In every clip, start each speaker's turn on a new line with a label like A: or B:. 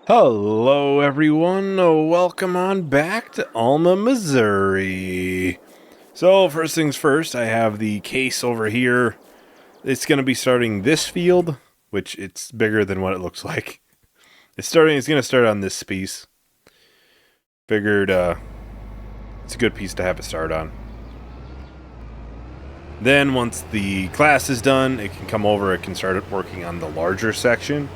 A: Hello, everyone. Welcome on back to Alma, Missouri. So, first things first, I have the case over here. It's going to be starting this field, which it's bigger than what it looks like. It's going to start on this piece. Figured it's a good piece to have it start on. Then, once the class is done, it can come over, it can start working on the larger section,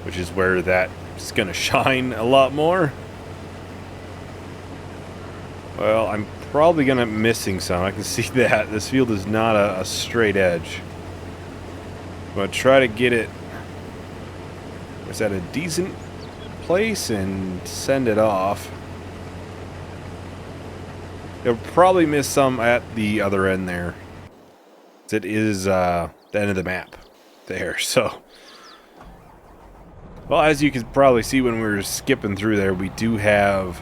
A: which is where that's going to shine a lot more. Well, I'm probably going to missing some. I can see that. This field is not a straight edge. I'm going to try to get it at a decent place and send it off. It'll probably miss some at the other end there. It is the end of the map there, so... Well, as you can probably see when we were skipping through there, we do have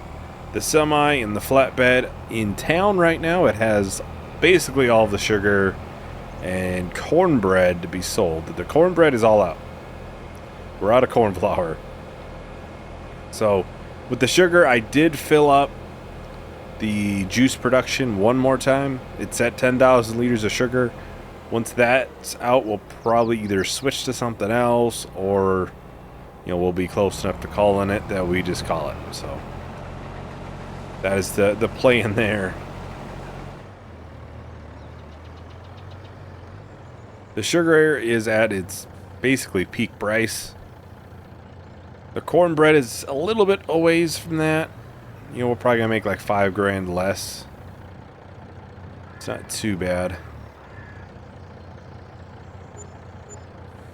A: the semi and the flatbed in town right now. It has basically all the sugar and cornbread to be sold. The cornbread is all out. We're out of corn flour. So, with the sugar, I did fill up the juice production one more time. It's at 10,000 liters of sugar. Once that's out, we'll probably either switch to something else or... we'll be close enough to calling it that we just call it. So that is the plan there. The sugar is at its basically peak price. The cornbread is a little bit a ways from that. We're probably gonna make like $5,000 less. It's not too bad.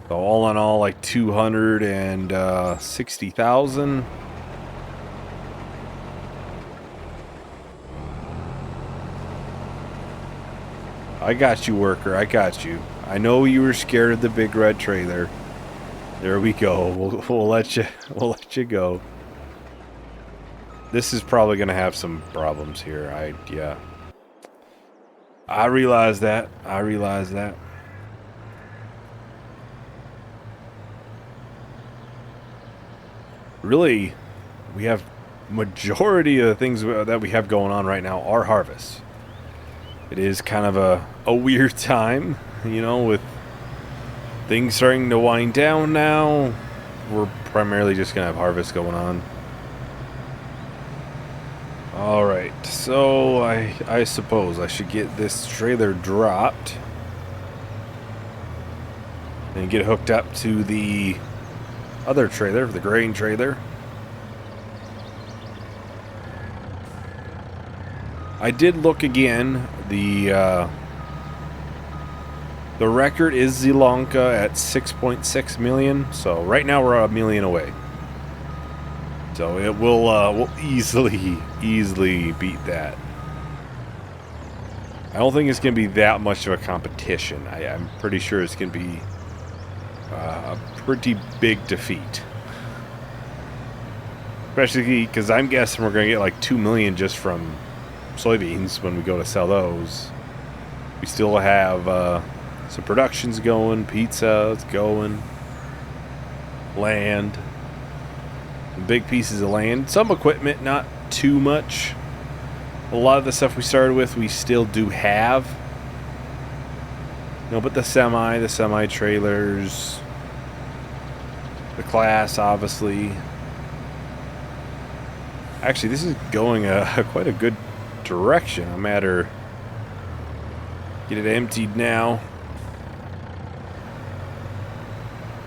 A: So all in all, like 260,000. I got you, worker. I got you. I know you were scared of the big red trailer. There we go. We'll let you. We'll let you go. This is probably gonna have some problems here. I realize that. Really, we have majority of the things that we have going on right now are harvests. It is kind of a weird time, with things starting to wind down now. We're primarily just going to have harvest going on. Alright, so I suppose I should get this trailer dropped and get hooked up to the other trailer, the grain trailer. I did look again. The record is Sri Lanka at 6.6 million. So right now we're a million away. So it will easily beat that. I don't think it's going to be that much of a competition. I'm pretty sure it's going to be a pretty big defeat. Especially because I'm guessing we're going to get like 2 million just from soybeans when we go to sell those. We still have some productions going, pizzas going, land, big pieces of land, some equipment, not too much. A lot of the stuff we started with, we still do have. But the semi trailers, the class, obviously. Actually, this is going quite a good direction. I'm at her. Get it emptied now.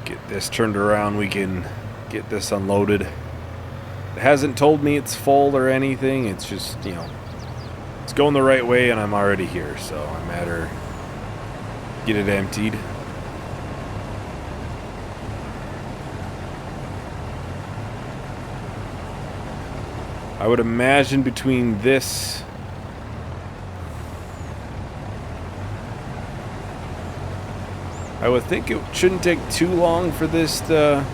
A: Get this turned around. We can get this unloaded. It hasn't told me it's full or anything. It's just, it's going the right way and I'm already here. So I'm at her. Get it emptied. I would imagine between this I would think it shouldn't take too long for this to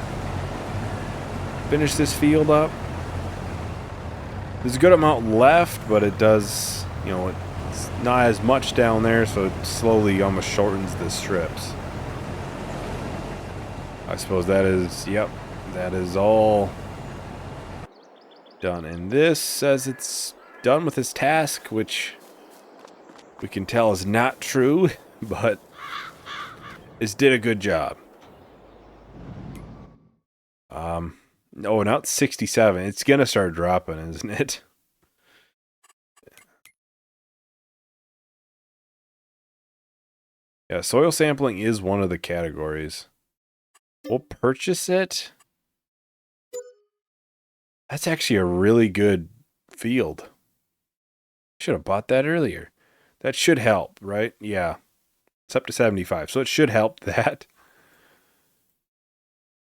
A: finish this field up. There's a good amount left, but it does, it's not as much down there, so it slowly almost shortens the strips. I suppose that is, yep, that is all done. And this says it's done with his task, which we can tell is not true, but it did a good job. No, now it's 67. It's gonna start dropping, isn't it? Yeah, soil sampling is one of the categories. We'll purchase it. That's actually a really good field. Should have bought that earlier. That should help, right? Yeah. It's up to 75, so it should help that.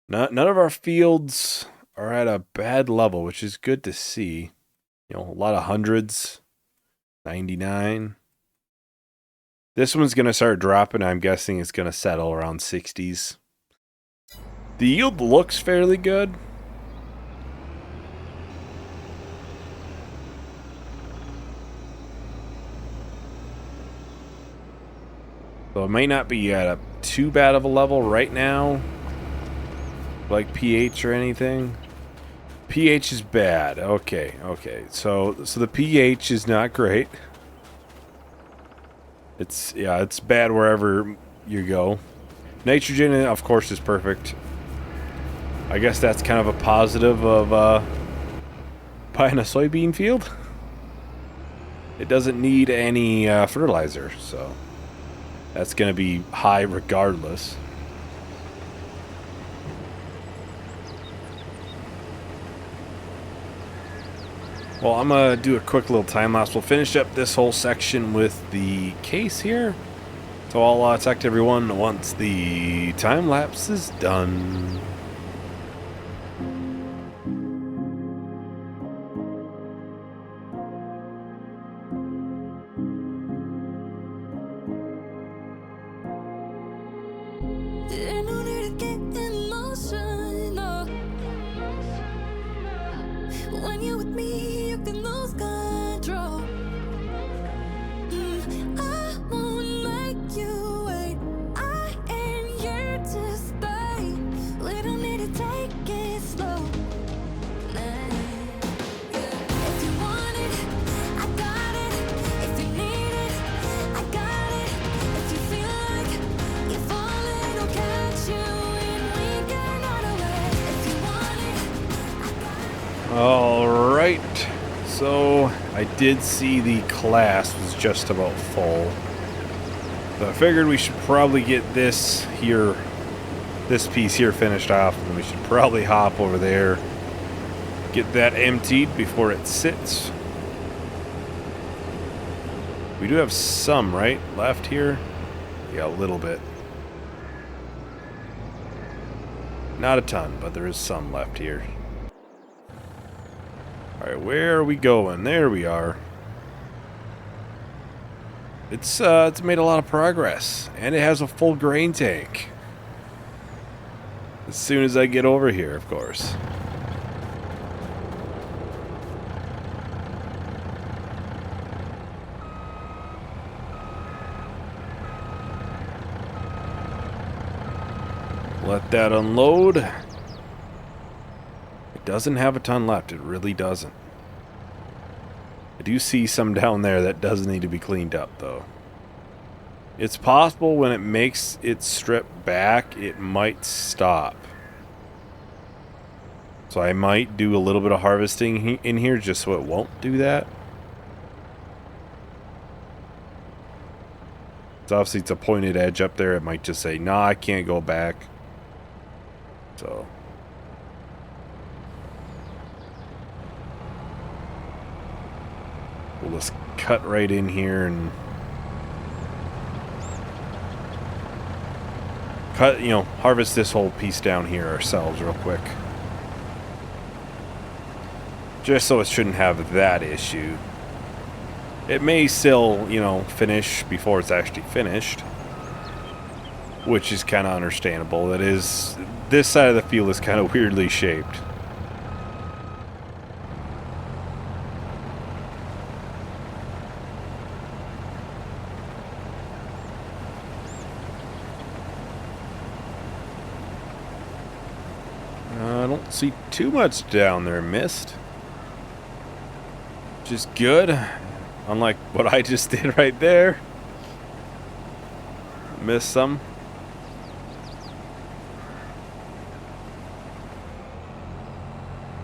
A: None of our fields are at a bad level, which is good to see. You know, a lot of hundreds. 99. This one's going to start dropping. I'm guessing it's going to settle around 60s. The yield looks fairly good. So it might not be at a too bad of a level right now, like pH or anything. pH is bad. Okay. So the pH is not great. It's bad wherever you go. Nitrogen, of course, is perfect. I guess that's kind of a positive of buying a soybean field. It doesn't need any fertilizer, so that's going to be high regardless. Well, I'm going to do a quick little time lapse. We'll finish up this whole section with the case here. So I'll talk to everyone once the time lapse is done.
B: When you're with me, you can lose control. I won't make you wait. I am here to stay. We don't need to take it slow. If you want it, I got it. If you need it, I got it. If you feel like you're falling, I'll catch you and we can run away. If you want it, I got it.
A: All right. So I did see the class was just about full. So I figured we should probably get this piece here finished off, and we should probably hop over there, get that emptied before it sits. We do have some, right, left here? Yeah, a little bit. Not a ton, but there is some left here. Alright, where are we going? There we are. It's made a lot of progress, and it has a full grain tank. As soon as I get over here, of course. Let that unload. It doesn't have a ton left. It really doesn't. I do see some down there that does need to be cleaned up, though. It's possible when it makes its strip back, it might stop. So I might do a little bit of harvesting in here just so it won't do that. So obviously it's a pointed edge up there. It might just say, nah, I can't go back. So... we'll just cut right in here and harvest this whole piece down here ourselves real quick. Just so it shouldn't have that issue. It may still, finish before it's actually finished, which is kind of understandable. That is, this side of the field is kind of weirdly shaped. I don't see too much down there, mist. which is good. Unlike what I just did right there. Missed some.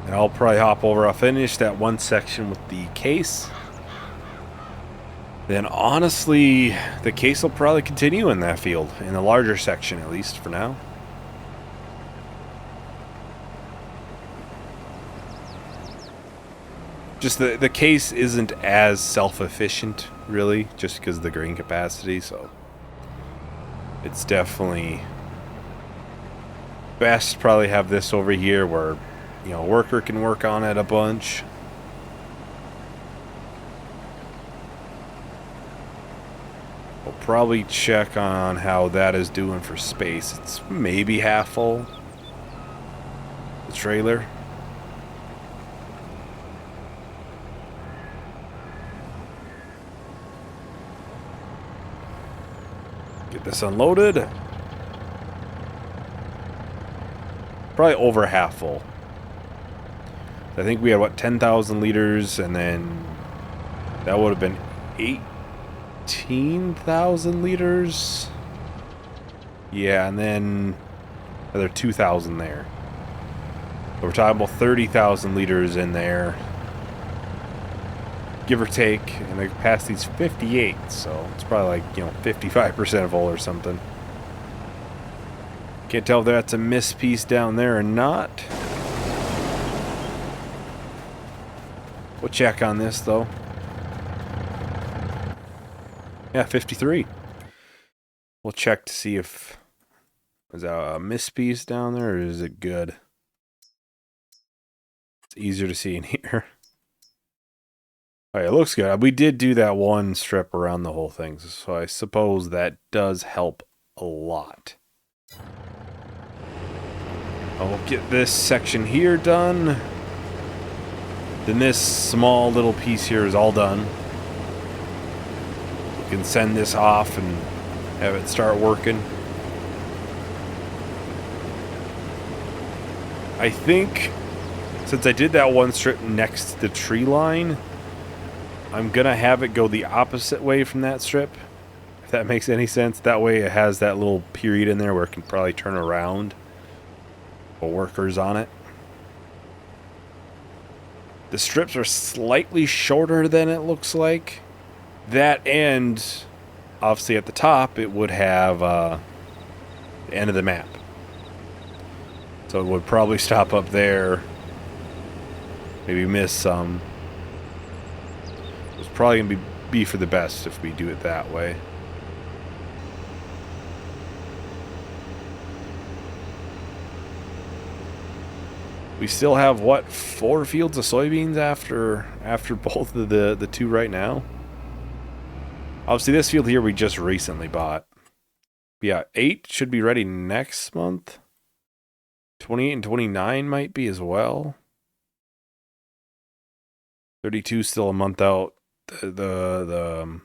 A: And I'll probably hop over. I'll finish that one section with the case. Then honestly, the case will probably continue in that field. In the larger section, at least for now. Just the case isn't as self-efficient, really, just because of the grain capacity, so it's definitely best to probably have this over here where, you know, a worker can work on it a bunch. We'll probably check on how that is doing for space. It's maybe half full, the trailer. Get this unloaded. Probably over half full. I think we had, what, 10,000 liters, and then that would have been 18,000 liters. Yeah, and then another 2,000 there. So we're talking about 30,000 liters in there, give or take, and the capacity's 58, so it's probably like, you know, 55% full or something. Can't tell if that's a missed piece down there or not. We'll check on this though. Yeah, 53. We'll check to see if is that a missed piece down there or is it good. It's easier to see in here. Alright, it looks good. We did do that one strip around the whole thing, so I suppose that does help a lot. I'll get this section here done. Then this small little piece here is all done. We can send this off and have it start working. I think since I did that one strip next to the tree line, I'm gonna have it go the opposite way from that strip, if that makes any sense. That way it has that little period in there where it can probably turn around for workers on it. The strips are slightly shorter than it looks like. That end, obviously at the top, it would have the end of the map. So it would probably stop up there. Maybe miss some. It's probably going to be for the best if we do it that way. We still have, what, 4 fields of soybeans after both of the two right now? Obviously, this field here we just recently bought. Yeah, 8 should be ready next month. 28 and 29 might be as well. 32 still a month out. The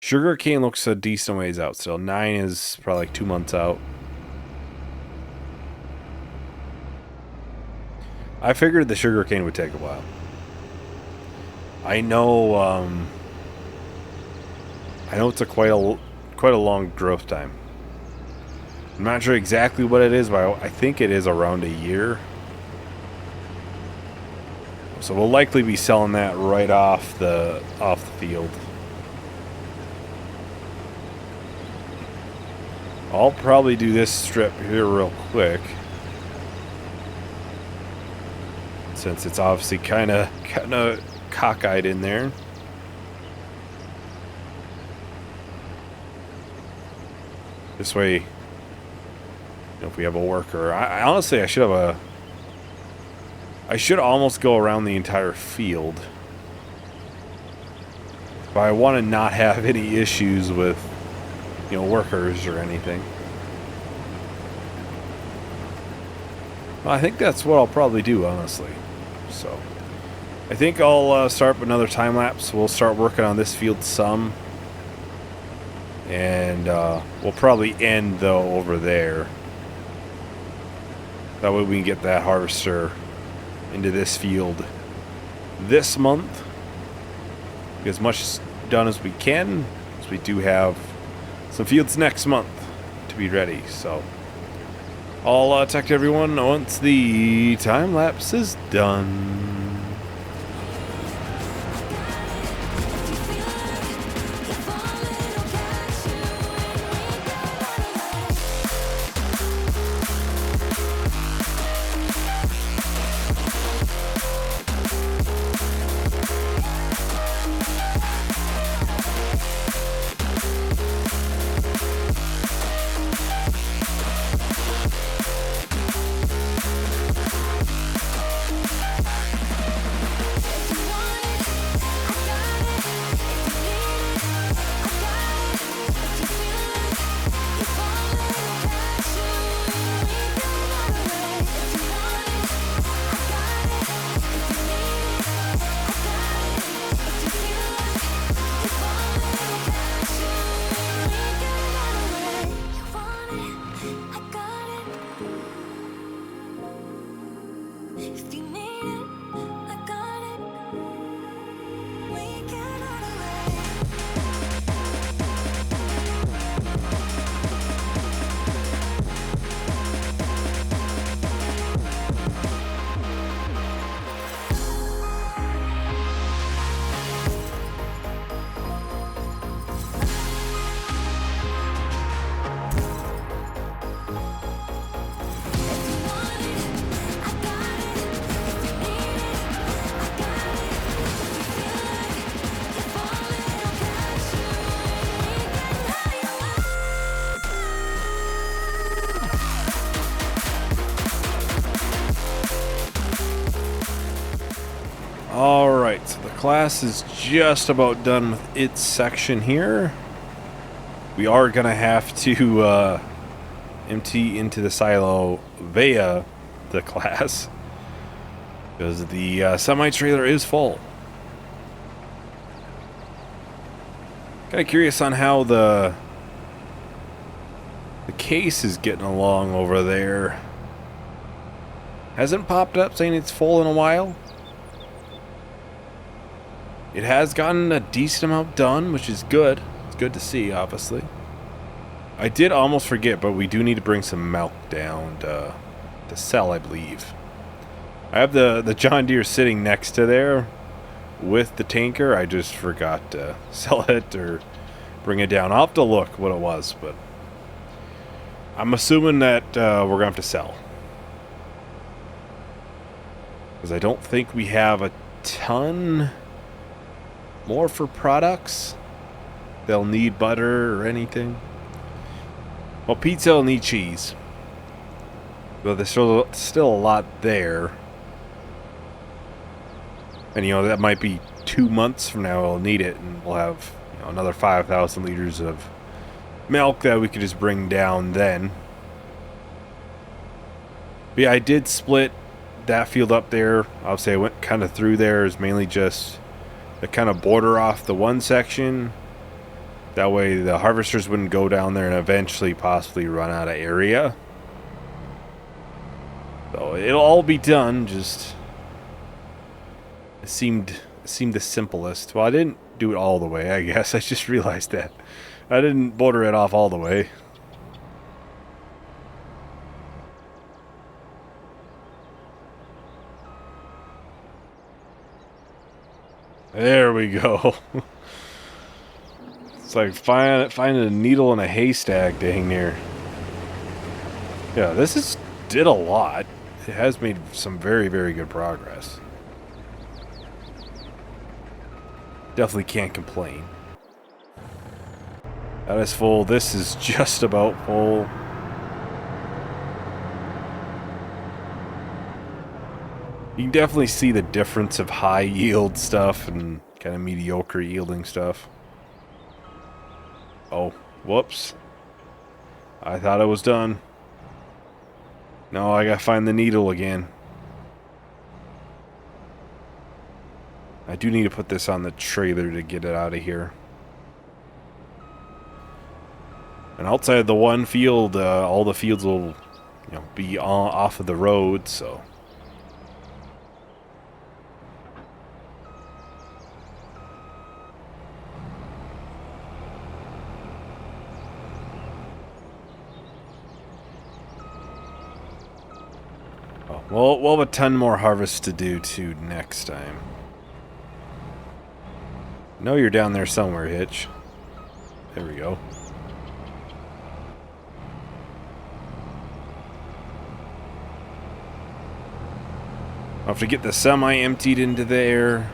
A: sugar cane looks a decent ways out still. 9 is probably like 2 months out. I figured the sugar cane would take a while. I know it's a quite a long growth time. I'm not sure exactly what it is, but I think it is around a year. So we'll likely be selling that right off the field. I'll probably do this strip here real quick, since it's obviously kind of cockeyed in there. This way, you know, if we have a worker, I honestly I should almost go around the entire field, but I want to not have any issues with, you know, workers or anything. Well, I think that's what I'll probably do, honestly. So I think I'll start up another time lapse. We'll start working on this field some, and we'll probably end though over there. That way we can get that harvester into this field this month. Get as much done as we can, as we do have some fields next month to be ready. So I'll talk to everyone once the time lapse is done. Alright, so the class is just about done with its section here. We are going to have to empty into the silo via the class, because the semi-trailer is full. Kind of curious on how the case is getting along over there. Hasn't popped up saying it's full in a while. It has gotten a decent amount done, which is good. It's good to see, obviously. I did almost forget, but we do need to bring some milk down to sell, I believe. I have the John Deere sitting next to there with the tanker. I just forgot to sell it or bring it down. I'll have to look what it was, but I'm assuming that we're going to have to sell. Because I don't think we have a ton more for products. They'll need butter or anything. Well, pizza will need cheese. But there's still a lot there. And, you know, that might be 2 months from now we'll need it. And we'll have, you know, another 5,000 liters of milk that we could just bring down then. But yeah, I did split that field up there. Obviously, I went kind of through there. It's mainly just to kind of border off the one section. That way the harvesters wouldn't go down there and eventually possibly run out of area. So it'll all be done, just it seemed the simplest. Well, I didn't do it all the way, I guess. I just realized that. I didn't border it off all the way. There we go. It's like finding a needle in a haystack dang near. Yeah, this did a lot. It has made some very, very good progress. Definitely can't complain. That is full. This is just about full. You can definitely see the difference of high yield stuff and kind of mediocre yielding stuff. Oh, whoops. I thought I was done. No, I gotta find the needle again. I do need to put this on the trailer to get it out of here. And outside the one field, all the fields will, you know, be off of the road, so. We'll have a ton more harvest to do too next time. No, you're down there somewhere, Hitch. There we go. I'll have to get the semi emptied into there.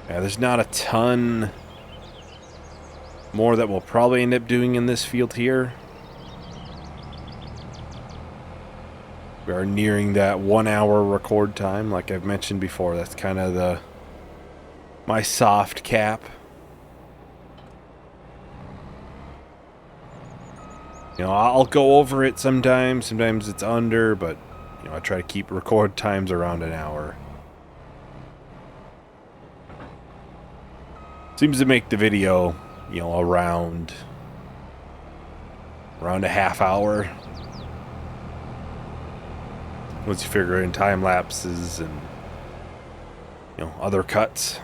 A: Yeah, there's not a ton more that we'll probably end up doing in this field here. We are nearing that 1 hour record time, like I've mentioned before. That's kind of my soft cap. You know, I'll go over it sometimes. Sometimes it's under, but you know, I try to keep record times around an hour. Seems to make the video, you know, around a half hour. Once you figure in time lapses and, you know, other cuts.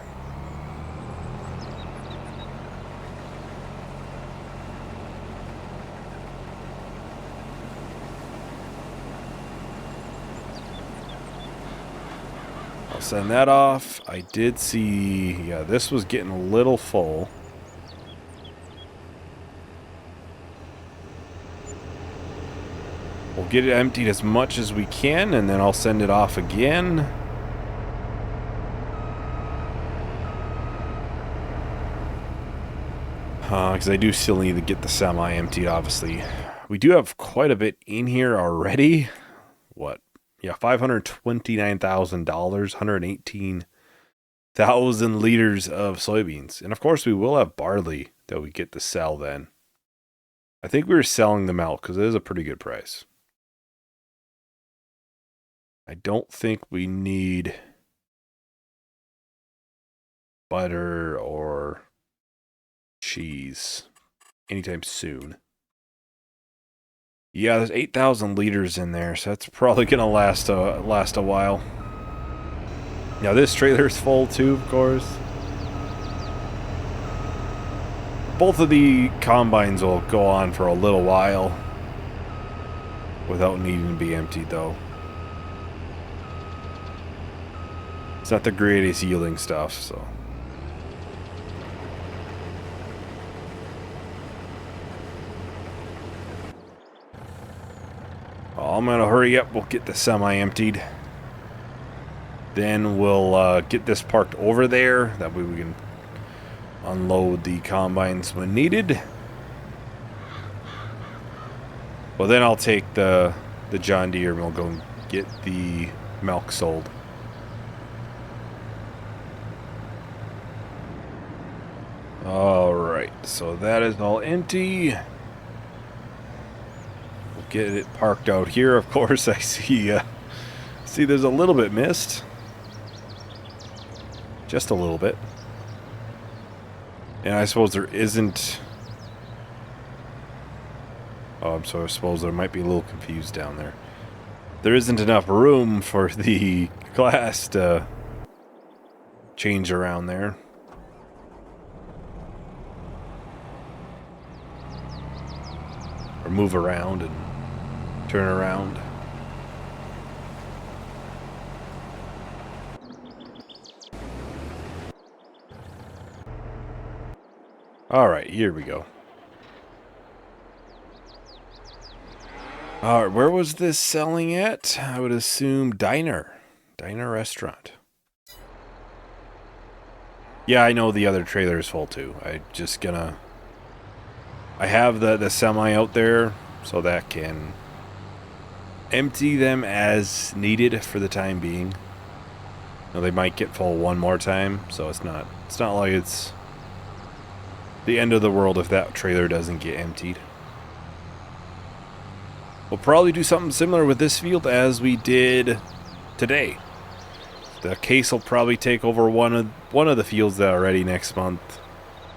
A: I'll send that off. I did see, yeah, this was getting a little full. We'll get it emptied as much as we can, and then I'll send it off again. Because I do still need to get the semi emptied, obviously. We do have quite a bit in here already. What? Yeah, $529,000, 118,000 liters of soybeans. And of course, we will have barley that we get to sell then. I think we were selling them out because it is a pretty good price. I don't think we need butter or cheese anytime soon. Yeah, there's 8,000 liters in there, so that's probably gonna last a while. Now this trailer's full too, of course. Both of the combines will go on for a little while without needing to be emptied, though. It's not the greatest yielding stuff, so. I'm gonna hurry up. We'll get the semi emptied. Then we'll get this parked over there. That way we can unload the combines when needed. Well, then I'll take the John Deere and we'll go and get the milk sold. Alright, so that is all empty. We'll get it parked out here. Of course, I see there's a little bit missed. Just a little bit. And I suppose there isn't... Oh, I'm sorry, I suppose there might be a little confused down there. There isn't enough room for the glass to change around there. Or move around and turn around. Alright, here we go. Alright, where was this selling at? I would assume Diner restaurant. Yeah, I know the other trailer is full too. I have the semi out there so that can empty them as needed for the time being. Now, they might get full one more time, so it's not like it's the end of the world if that trailer doesn't get emptied. We'll probably do something similar with this field as we did today. The case will probably take over one of the fields that are ready next month.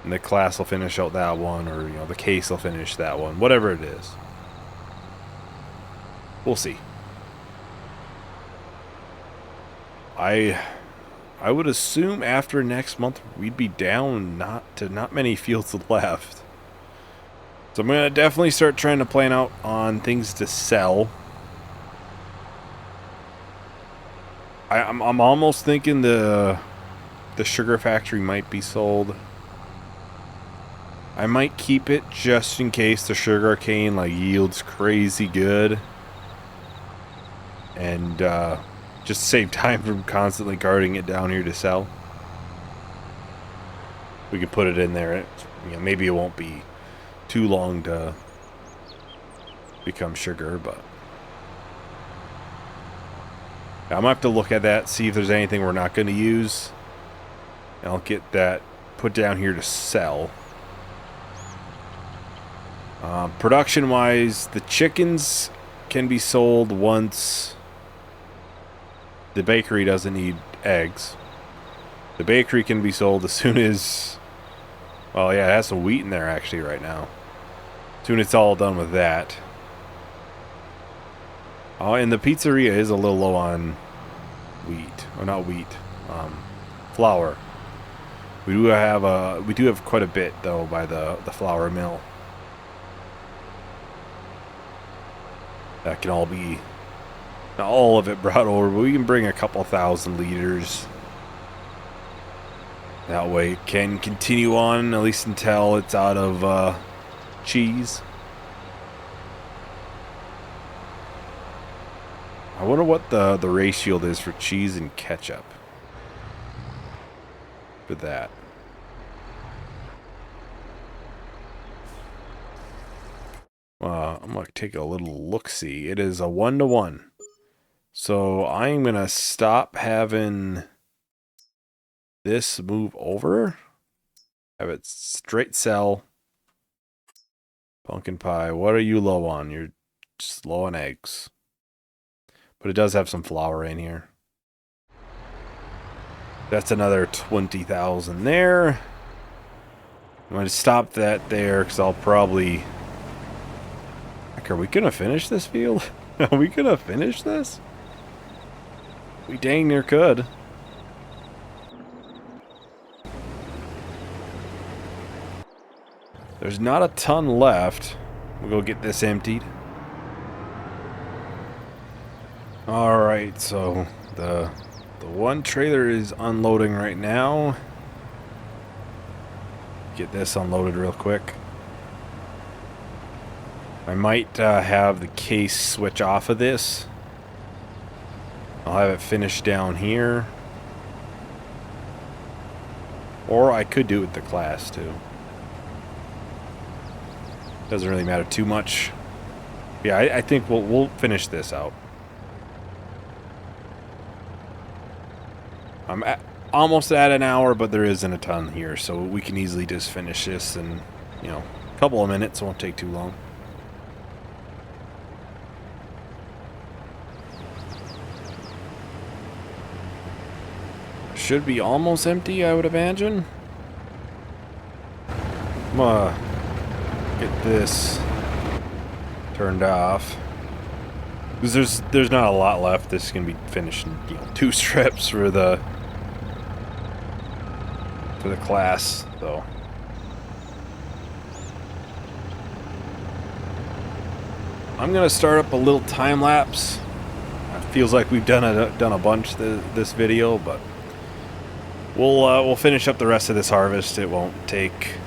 A: And the class will finish out that one, or the case will finish that one, whatever it is. We'll see. I would assume after next month we'd be down not many fields left. So I'm gonna definitely start trying to plan out on things to sell. I'm almost thinking the sugar factory might be sold. I might keep it just in case the sugar cane like yields crazy good, and just save time from constantly guarding it down here to sell. We can put it in there. Maybe it won't be too long to become sugar, but I'm gonna have to look at that, see if there's anything we're not going to use, and I'll get that put down here to sell. Production wise, the chickens can be sold once the bakery doesn't need eggs. The bakery can be sold as soon as, well, yeah, it has some wheat in there actually right now. As soon as it's all done with that. Oh, and the pizzeria is a little low on wheat. Or not wheat. Flour. We do have quite a bit though by the flour mill. That can all be, not all of it brought over, but we can bring a couple thousand liters. That way it can continue on at least until it's out of cheese. I wonder what the ratio is for cheese and ketchup. For that. I'm going to take a little look-see. It is a 1-to-1. So I'm going to stop having this move over. Have it straight sell. Pumpkin pie. What are you low on? You're just low on eggs. But it does have some flour in here. That's another 20,000 there. I'm going to stop that there because I'll probably... Heck, are we going to finish this field? Are we going to finish this? We dang near could. There's not a ton left. We'll go get this emptied. Alright, so the one trailer is unloading right now. Get this unloaded real quick. I might have the case switch off of this. I'll have it finished down here. Or I could do it with the class too. Doesn't really matter too much. Yeah, I think we'll finish this out. I'm almost at an hour, but there isn't a ton here, so we can easily just finish this in, a couple of minutes. It won't take too long. Should be almost empty, I would imagine. I'm gonna get this turned off. Because there's not a lot left. This is gonna be finished in 2 strips for the class, so. I'm gonna start up a little time lapse. It feels like we've done a bunch this video, but we'll finish up the rest of this harvest. It won't take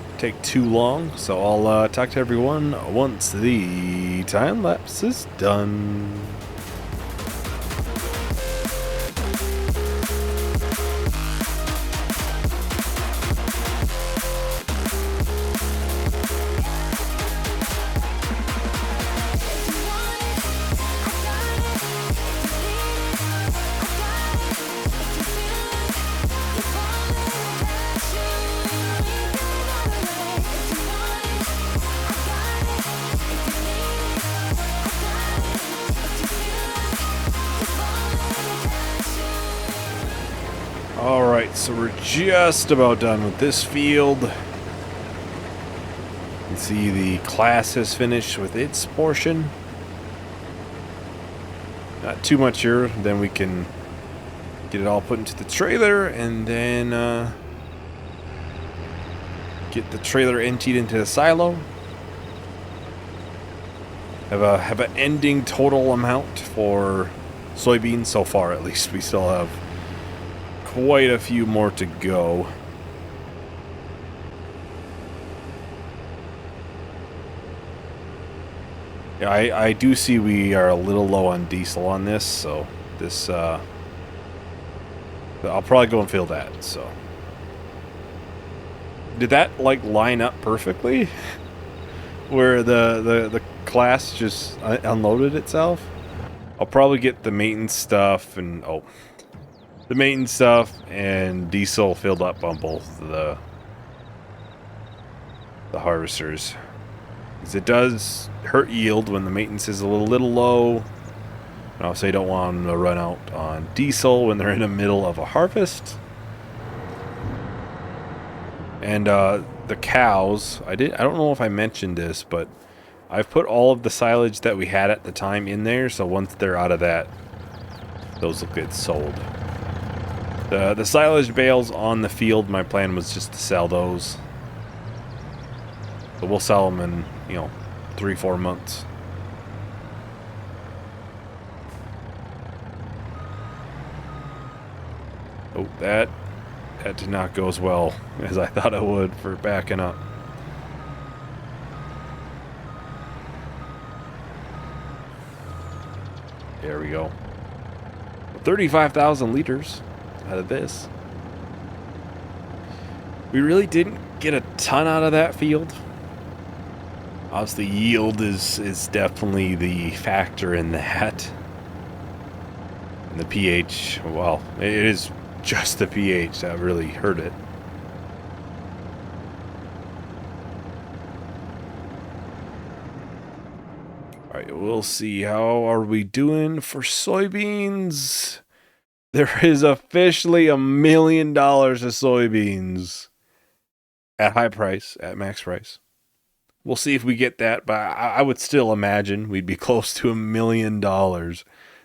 A: too long, so I'll talk to everyone once the time lapse is done. Alright, so we're just about done with this field. You can see the class has finished with its portion. Not too much here, then we can get it all put into the trailer and then get the trailer emptied into the silo. Have an ending total amount for soybeans so far, at least. We still have quite a few more to go. Yeah, I do see we are a little low on diesel on this, so this, I'll probably go and fill that, so. Did that, like, line up perfectly? Where the class just unloaded itself? I'll probably get the maintenance stuff and, the maintenance stuff and diesel filled up on both the harvesters. Because it does hurt yield when the maintenance is a little low. And also, you don't want them to run out on diesel when they're in the middle of a harvest. And the cows, I don't know if I mentioned this, but I've put all of the silage that we had at the time in there, so once they're out of that, those will get sold. The silage bales on the field, my plan was just to sell those. But we'll sell them in, 3-4 months. Oh, that did not go as well as I thought it would for backing up. There we go. 35,000 liters out of this. We really didn't get a ton out of that field. Obviously, yield is definitely the factor in that. And the pH, well, it is just the pH that really hurt it. Alright, we'll see. How are we doing for soybeans? There is officially $1 million of soybeans at high price, at max price. We'll see if we get that, but I would still imagine we'd be close to $1 million.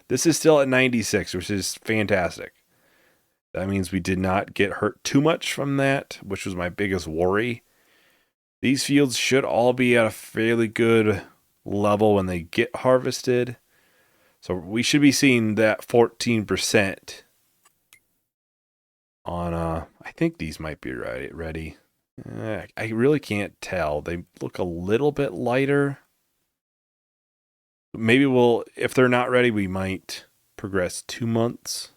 A: This is still at 96, which is fantastic. That means we did not get hurt too much from that, which was my biggest worry. These fields should all be at a fairly good level when they get harvested. So we should be seeing that 14% on, I think these might be ready. I really can't tell. They look a little bit lighter. Maybe if they're not ready, we might progress 2 months.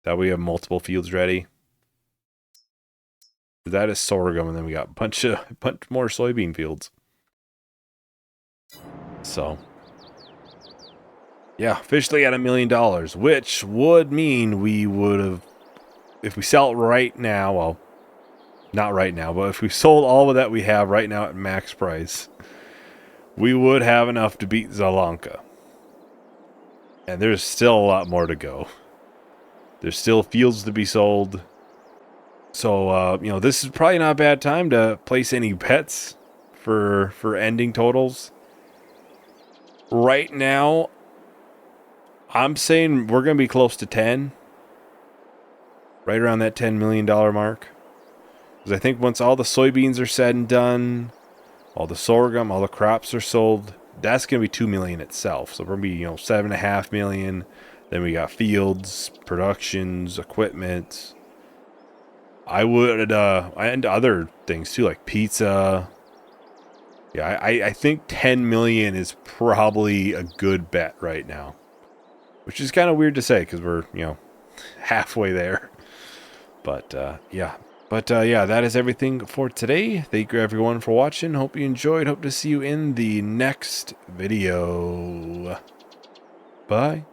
A: That we have multiple fields ready. That is sorghum, and then we got a bunch more soybean fields. So, yeah, officially at $1 million, which would mean we would have, if we sell it right now, well, not right now, but if we sold all of that we have right now at max price, we would have enough to beat Sri. And there's still a lot more to go. There's still fields to be sold. So, this is probably not a bad time to place any bets for ending totals. Right now, I'm saying we're going to be close to 10. Right around that $10 million mark. Because I think once all the soybeans are said and done, all the sorghum, all the crops are sold, that's going to be $2 million itself. So we're going to be, $7.5 million. Then we got fields, productions, equipment. I would, and other things too, like pizza. Yeah, I think 10 million is probably a good bet right now. Which is kind of weird to say because we're, halfway there. But, yeah. But, that is everything for today. Thank you everyone for watching. Hope you enjoyed. Hope to see you in the next video. Bye.